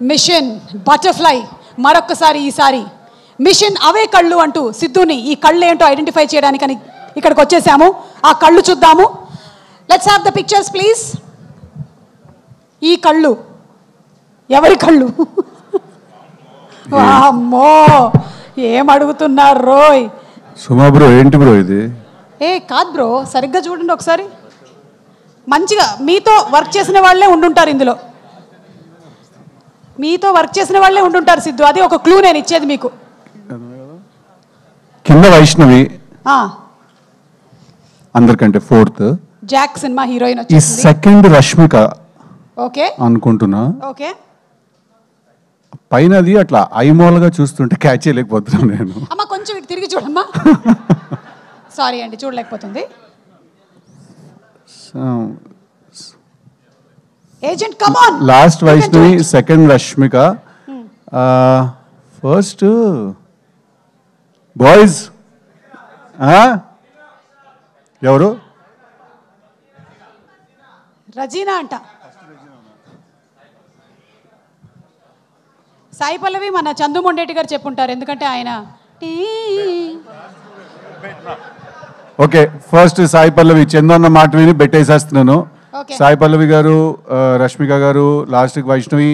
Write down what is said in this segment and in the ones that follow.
Machine butterfly మరొకసారి ఈసారి machine అవే కళ్ళు అంటూ సిద్ధుని ఈ కళ్ళు ఏంటో ఐడెంటిఫై చేయడానికని ఇక్కడికి వచ్చేసాము. ఆ కళ్ళు చూద్దాము. Let's have the pictures please. ఈ కళ్ళు ఎవరి కళ్ళు? అమ్మో ఏం అడుగుతున్నారు రోయ్. సుమా బ్రో ఏంటి బ్రో ఇది? కాదు బ్రో, సరిగ్గా చూడండి ఒకసారి. మంచిగా మీతో వర్క్ చేసిన వాళ్ళే ఉండుంటారు ఇందులో. మీతో వర్క్ చేసిన వాళ్ళే ఉండుంటారు సిద్ధు. అది ఒక క్లూ నేను ఇచ్చేది మీకు. కింద వైష్ణవి, అందరికంటే ఫోర్త్ జాక్ సినిమా హీరోయిన్ ఈ సెకండ్ రష్మిక ఓకే అనుకుంటున్నా. ఓకే పైనది అట్లా ఐమోల్గా చూస్తుంటే క్యాచ్ చేయలేకపోతున్నాను నేను. అమ్మా కొంచెం ఇటు తిరిగి చూడమ్మా. సారీ అండి చూడలేకపోతుంది. Agent come on. Last Vaishnavi, second Rashmika, first boys ఎవరు? రజీనా అంట. సాయి పల్లవి మన చందు మొండేటి గారు చెప్పుంటారు, ఎందుకంటే ఆయన. Okay, first Sai Pallavi. చందన్న మాట విని బెట్టేసేస్తున్నాను. సాయి పల్లవి గారు, రష్మిక గారు, last Vaishnavi,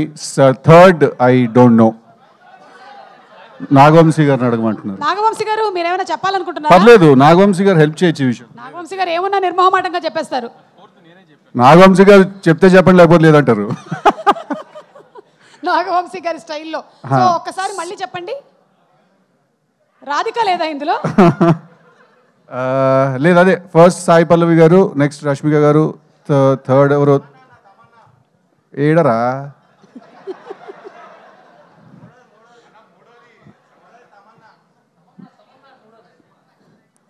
third I don't know. Nagavamsi గారిని అడగమంటున్నారు. నాగవంశీ గారు మీరేమైనా చెప్పాలనుకుంటున్నారా? పర్లేదు, నాగవంశీ గారు హెల్ప్ చేయొచ్చు ఈ విషయం. నాగవంశీ గారు ఏమన్నా నిర్మోహమాటంగా చెప్పేస్తారు. నాగవంశీ గారు చెప్తే చెప్పండి, లేకపోతే లేదంటారు. నాగవంశీ గారి స్టైల్లో. సో ఒక్కసారి మళ్ళీ చెప్పండి. రాధిక లేదా ఇందులో? లేదు, అదే ఫస్ట్ సాయి పల్లవి గారు, నెక్స్ట్ రష్మిక గారు, థర్డ్ ఎవరు ఏడరా?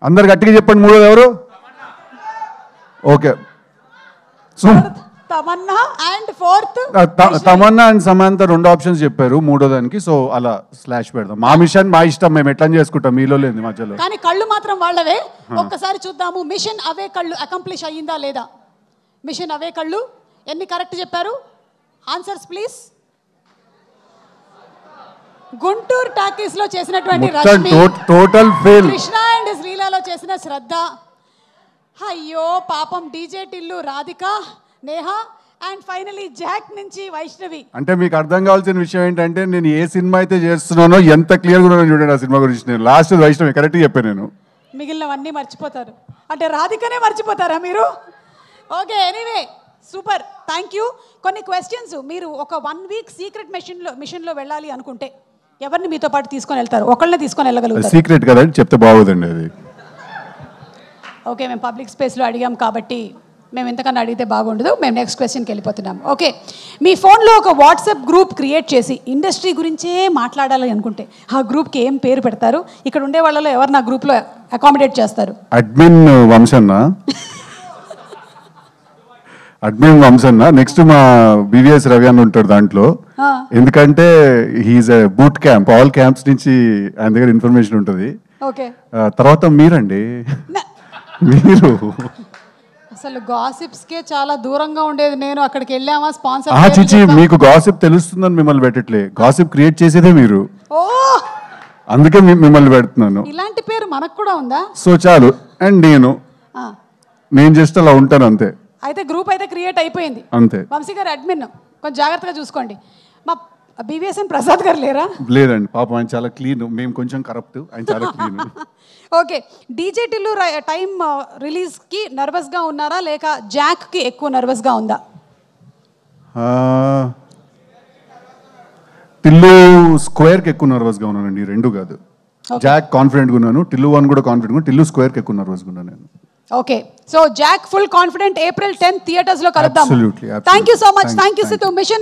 అందరు గట్టిగా చెప్పండి. మూడోది ఎవరు? Okay, Tamannaah and fourth Tamannaah and Samantha రెండు ఆప్షన్స్ చెప్పారు మూడో దానికి. సో అలా స్లాష్ పెడదాం. మా మిషన్ మా ఇష్టం, మేము ఎట్లా చేసుకుంటాం, మీలో లేదు మధ్యలో. కానీ కళ్ళు మాత్రం వాళ్ళవే. ఒక్కసారి చూద్దాము మిషన్ అవే కళ్ళు అకంప్లిష్ అయ్యిందా లేదా. మిషన్ అవే కళ్ళు ఎన్ని కరెక్ట్ చెప్పారు? Answers please. గుంటూరు టాకీస్ లో చేసినటువంటి Rashmi, total fail. Krishna and శ్రీలాలో చేసిన శ్రద్ధ, అయ్యో పాపం DJ Tillu Radhika, Neha and finally Jack నుంచి వైష్ణవి. అంటే మీకు అర్థం కావాల్సిన విషయం ఏంటంటే, నేను ఏ సినిమా అయితే చేస్తున్నానో ఎంత క్లియర్గా ఉన్నానో చూడండి ఆ సినిమా గురించి. నేను లాస్ట్ వైష్ణవి కరెక్ట్గా చెప్పాను. నేను మిగిలినవన్నీ మర్చిపోతారు. అంటే రాధికనే మర్చిపోతారా మీరు? Okay, anyway super, thank you. కొన్ని క్వశ్చన్స్ మీరు ఒక 1 వీక్ సీక్రెట్ మిషన్లో వెళ్ళాలి అనుకుంటే ఎవరిని మీతో పాటు తీసుకొని వెళ్తారు? ఒకళ్ళనే తీసుకొని వెళ్ళగలుగుతారు. సీక్రెట్ కదండి, చెప్తే బాగోదండి అది. ఓకే, మేము పబ్లిక్ స్పేస్లో అడిగాం కాబట్టి మేము ఎంతకన్నా అడిగితే బాగుండదు. మేము నెక్స్ట్ క్వశ్చన్కి వెళ్ళిపోతున్నాం. ఓకే, మీ ఫోన్లో ఒక వాట్సాప్ గ్రూప్ క్రియేట్ చేసి ఇండస్ట్రీ గురించే మాట్లాడాలి అనుకుంటే ఆ గ్రూప్కి ఏం పేరు పెడతారు? ఇక్కడ ఉండే వాళ్ళలో ఎవరు నా గ్రూప్లో అకామిడేట్ చేస్తారు? అడ్మిన్ వంశన్న. నెక్స్ట్ మా బివిఎస్ రవి అని ఉంటాడు దాంట్లో. ఎందుకంటే హీఈస్ ఎ బూట్ క్యాంప్, ఆల్ క్యాంప్స్ నుంచి ఆయన దగ్గర ఇన్ఫర్మేషన్ ఉంటుంది. ఓకే, తర్వాత మీరండి, మీరు అసలు గాసిప్స్కే చాలా దూరంగా ఉండేది నేను. అక్కడికి వెళ్ళామా స్పాన్సర్ చిచి, మీకు గాసిప్ తెలుస్తుందని మిమ్మల్ని పెట్టట్లే, గాసిప్ క్రియేట్ చేసేదే మీరు. ఓ, అందుకే మిమ్మల్ని పెడుతున్నాను. ఇలాంటి పేరు మనకు కూడా ఉందా? సో చాలు. అండ్ నేను జస్ట్ అలా ఉంటాను అంతే. అయితే గ్రూప్ అయితే క్రియేట్ అయిపోయింది అంతే. వంశీ గారు అడ్మిన్, కొంచెం జాగ్రత్తగా చూసుకోండి. మా బివిఎస్ఎన్ ప్రసాద్ గారు లేరా? లేదండి, పాపం ఆయన చాలా క్లీన్, మేము కొంచెం కరప్ట్, ఆయన చాలా clean. Okay, DJ Tillu time రిలీజ్కి నర్వస్గా ఉన్నారా లేక జాక్కి ఎక్కువ నర్వస్గా ఉందా? టిల్లు స్క్వేర్కి ఎక్కువ నర్వస్గా ఉన్నానండి, రెండు కాదు. జాక్ కాన్ఫిడెంట్గా ఉన్నాను, టిల్లు 1 కూడా కాన్ఫిడెంట్గా, టిల్లు స్క్వేర్కి ఎక్కువ నర్వస్గా ఉన్నాను నేను. Okay, so Jack full confident. April 10th theatres లో కలుద్దాం. Absolutely. Thank you so much. Thank you Siddhu. Machine